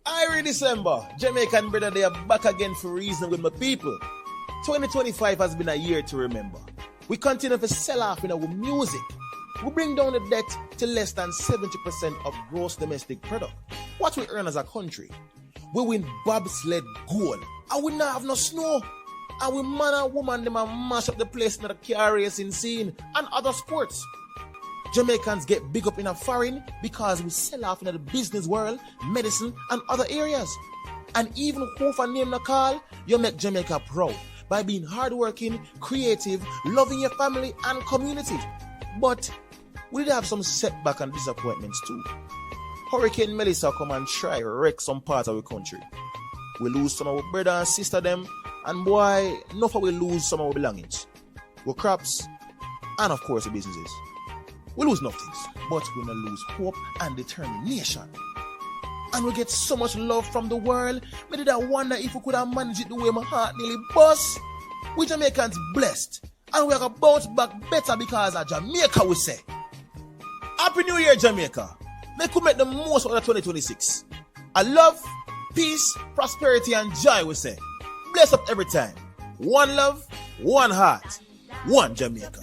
Irie December, Jamaican Bredda, they are back again for reason with my people. 2025 has been a year to remember. We continue to sell off in our music. We bring down the debt to less than 70% of gross domestic product. What we earn as a country. We win bobsled gold. And we not have no snow. And we man and woman them and mash up the place in the car racing scene and other sports. Jamaicans get big up in a foreign because we sell off in the business world, medicine, and other areas. And even if a name no call, you make Jamaica proud by being hardworking, creative, loving your family and community. But we did have some setback and disappointments too. Hurricane Melissa come and try wreck some parts of the country. We lose some of our brother and sister them, and boy, enough we lose some of our belongings. Our crops, and of course the businesses. We lose nothing, but we don't lose hope and determination. And we get so much love from the world, I did wonder if we could have managed it the way my heart nearly bust. We Jamaicans blessed, and we are going to bounce back better because of Jamaica, we say. Happy New Year, Jamaica. May we make the most out of 2026. I love, peace, prosperity, and joy, we say. Bless up every time. One love, one heart, one Jamaica.